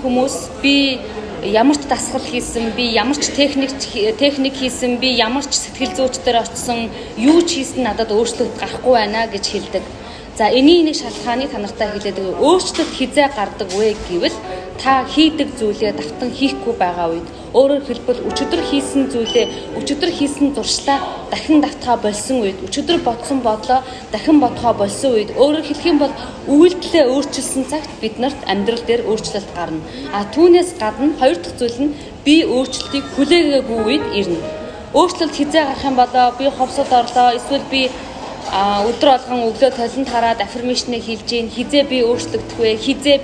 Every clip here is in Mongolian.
Хүмүүс би ямар ч дасгал хийсэн, би ямар ч техник хийсэн, би ямар ч сэтгэл зүйчдэр очсон, юу ч хийсэн надад өөрчлөлт гарахгүй байна гэж хэлдэг. За энийг шалтгааныг та нартай хэлээд өгье. Өөрчлөлт хизээ гардаг вэ гэвэл та хийдэг зүйлээ давтан хийхгүй байгаа үед, өөрөөр хэлбэл өчигдөр хийсэн зүйлээ, өчигдөр хийсэн зуршлаа дахин давтахаа болсон үед, өчигдөр бодсон бодлоо дахин бодохоо болсон үед, өөрөөр хэлэх юм бол үйлдэлээ өөрчилсөн цагт биднэрт амьдрал дээр өөрчлөлт гарна. Түүнээс гадна хоёр дахь зүйл нь би өөрчлөлтийг хүлээгээгүй үед ирнэ. Өөрчлөлт хизээ гарах юм болоо би ховсод орлоо, эсвэл би өдөр болгон өглөө толинд хараад аффирмашныг хийж гин хизээ би өөрчлөгдөх вэ, хизээ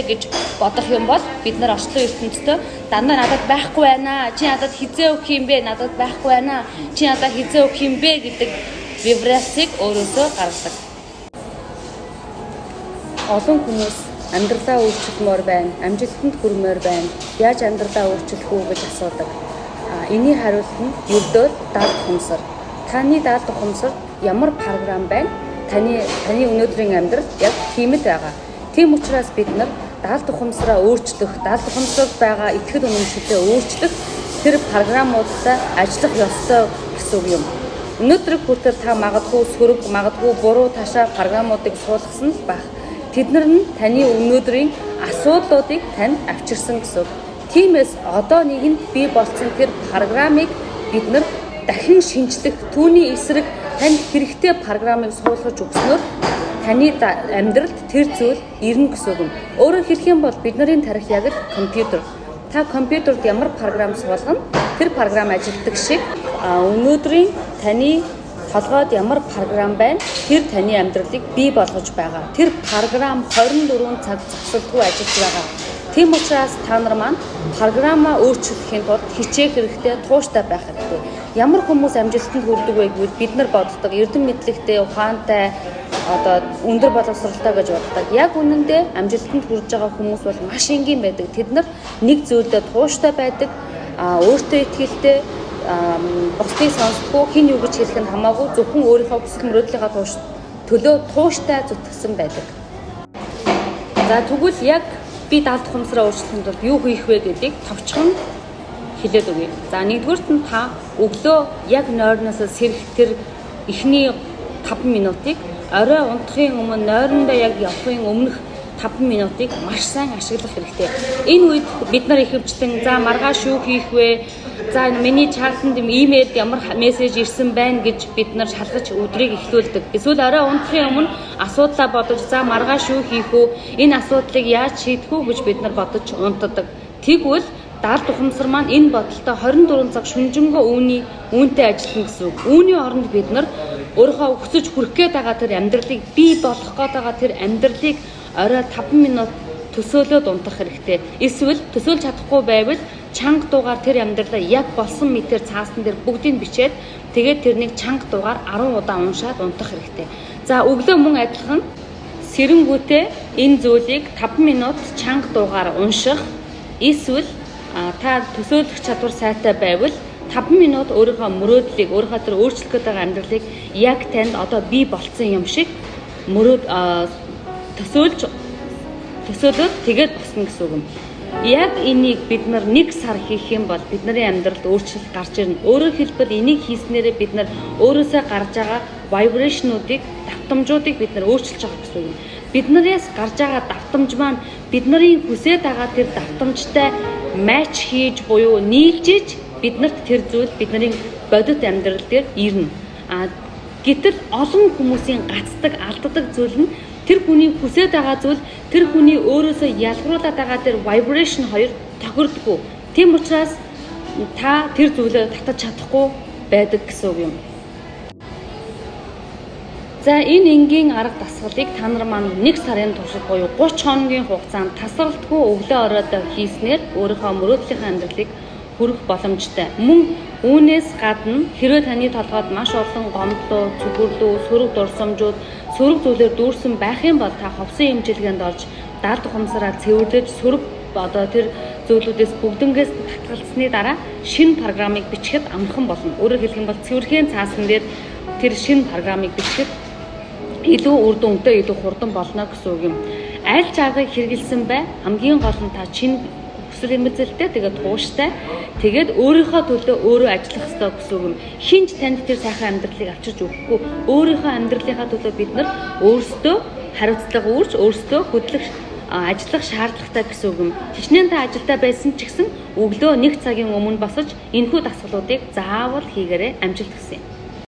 гэж бодох юм бол бид нар орчлон ертөнцийн дандаа надад байхгүй байна, чи надад хизээ өгөх юм бэ, надад байхгүй байна, чи надад хизээ өгөх юм бэ гэдэг вибрацийг өөрөөсөө гаргадаг. Олон хүмүүс амьдралаа өөрчилмөр байна, амжилтанд хүрмээр байна. Яаж амьдралаа өөрчлөх үү гэж асуудаг. Энийн хариулт нь ердөө даалт хумсар. Таны даалт ухамсарт ямар програм байна? Таны өнөөдрийн амьдрал яг тиймэд байгаа. Тийм учраас бид нар даалт ухамсараа өөрчлөх, даалт ухамсарт байгаа итгэл үнэмшилтээ өөрчлөх тэр програмуудтай ажиллах ёстой гэсэн үг юм. Өнөөдөр хүртэл та магадгүй сөрөг, магадгүй буруу ташаа програмуудыг суулгасан байх. Тэднэр нь таны өнөөдрийн асуудлуудыг танд авчирсан гэсэн үг. Тиймээс одоо нэгэн бий болсон тэр програмыг бид нар дахин шинжлэх, түүний эсрэг танд хэрэгтэй програмыг суулгаж өгснөөр таны амьдралд тэр зүйл ирнэ гэсэн үг юм. Өөрөөр хэлэх юм бол бидний тарих яг л компьютер. Та компьютерт ямар програм суулгана, тэр програм ажилладаг шиг өнөөдрийн таны толгойд ямар програм байна, тэр таны амьдралыг бий болгож байгаа. Тэр програм 24 цаг зогсолтгүй ажиллаж байгаа. Тийм учраас та нар маань програмаа өөрчлөхийн тулд хичээх хэрэгтэй, тууштай байх хэрэгтэй. Ямар хүмүүс амжилтанд хүрдэг вэ гэвэл бид нар боддог эрдэм мэдлэгтэй, ухаантай, өндөр боловсралтай гэж боддог. Яг үнэндээ амжилтанд хүрж байгаа хүмүүс бол маш энгийн байдаг. Тэд нар нэг зүйлдээ тууштай байдаг, өөртөө итгэлтэй, бусдыг сонсдоггүй, хэн юу гэж хэлэх нь хамаагүй зөвхөн өөрийнхөө хүсэл мөрөөдлийнхаа төлөө тууштай зүтгэсэн байдаг. За тэгвэл яг би даалт ухамсараа өөрчлөхийн тулд юу хийх вэ гэдгийг товчхон хэлээд өгье. За нэгдүгürt нь та өглөө яг нойрноос сэрэх тэр эхний 5 минутыг орой унтахын өмнө нойрондоо яг явахын өмнөх 5 минутыг маш сайн ашиглах хэрэгтэй. Энэ үед бид нар ихэвчлэн за маргааш юу хийх вэ? За миний чатанд имэйлд ямар мессеж ирсэн байна гэж бид нар шалгаж өдрийг эхлүүлдэг. Эсвэл орой унтахын өмнө асуудлаа бодож за маргааш юу хийх вэ? Энэ асуудлыг яаж шийдэх вэ гэж бид нар бодож унтдаг. Тэгвэл даалт ухамсар маань энэ бодолтой 24 цаг шүнжэнгөө үүнтэй ажиллана гэсэн үг. Үүний оронд бид нар өөрийнхөө хүсэж хүрэх гээд байгаа тэр амьдралыг бий болгох гээд байгаа тэр амьдралыг орой 5 минут төсөөлөд унтах хэрэгтэй. Эсвэл төсөөлж чадахгүй байвал чанга дуугаар тэр амьдралаа яг болсон мэтэр цаасан дээр бүгдийг бичээд тэгээд тэрнийг чанга дуугаар 10 удаа уншаад унтах хэрэгтэй. За өглөө мөн адилхан сэрэнгүүтээ энэ зүйлийг 5 минут чанга дуугаар унших. Эсвэл та төсөөлөх чадвар сайтай байвал 5 минут өөрийнхөө мөрөөдлийг, өөрийнхөө тэр өөрчлөх гээд байгаа амьдралыг яг танд одоо бий болцсон юм шиг төсөөлөд тэгээд босно гэсэн үг юм. Яг энийг бид нар 1 сар хийх юм бол бидний амьдралд өөрчлөлт гарч ирнэ. Өөрөөр хэлбэл энийг хийснээрээ бид нар өөрөөсөө гарч байгаа vibration-уудыг, давтамжуудыг бид нар өөрчилж байгаа гэсэн үг юм. Биднээс гарч байгаа давтамж маань бидний хүсэж байгаа тэр давтамжтай матч хийж буюу нийлжиж биднэрт тэр зүйл бидний бодит амьдрал дээр ирнэ. Гэтэл олон хүмүүсийн гацдаг, алддаг зүйл нь тэр хүний хүсэж байгаа зүйл, тэр хүний өөрөөсөө ялгаруулад байгаа тэр vibration хоёр тохирдоггүй. Тийм учраас та тэр зүйлээ татаж чадахгүй байдаг гэсэн үг юм. За энэ энгийн арга дасгалыг та нар маань 1 сарын туршид буюу 30 хоногийн хугацаанд тасралтгүй өглөө оройдоо хийснээр өөрийнхөө мөрөөдлийн амьдралыг хүрэх боломжтой. Мөн үүнээс гадна хэрвээ таны толгойд маш олон гомдлоо, зүгэрлүү, сөрөг дурсамжууд, сөрөг зүйлээр дүүрсэн байх юм бол та ховсын эмчилгээнд орж даалт ухамсараа цэвэрлэж сөрөг тэр зүйлүүдээс бүгднгээс татгалзсны дараа шинэ програмыг бичихэд амархан болно. Өөрөөр хэлэх юм бол цэвэрхэн цаасан дээр тэр шинэ програмыг бичихэд илүү үр дүнтэй, илүү хурдан болно гэсэн үг юм. Аль ч аргыг хэрэгэлсэн бай. Хамгийн гол нь та чинь хүсэл эрмэлзэлтэй тэгээд тууштай. Тэгээд өөрийнхөө төлөө өөрөө ажиллах ёстой гэсэн үг юм. Хинч танд тэр сайхан амьдралыг авчирч өгөхгүй. Өөрийнхөө амьдралынхаа төлөө бид нар өөрсдөө хариуцлага үүрч өөрсдөө хөдлөх ажиллах шаардлагатай гэсэн үг юм. Хичнээн та ажилдаа байсан ч гэсэн өглөө 1 цагийн өмнө босож энэхүү дасгалуудыг заавал хийгээрэй. Амжилт хүсье.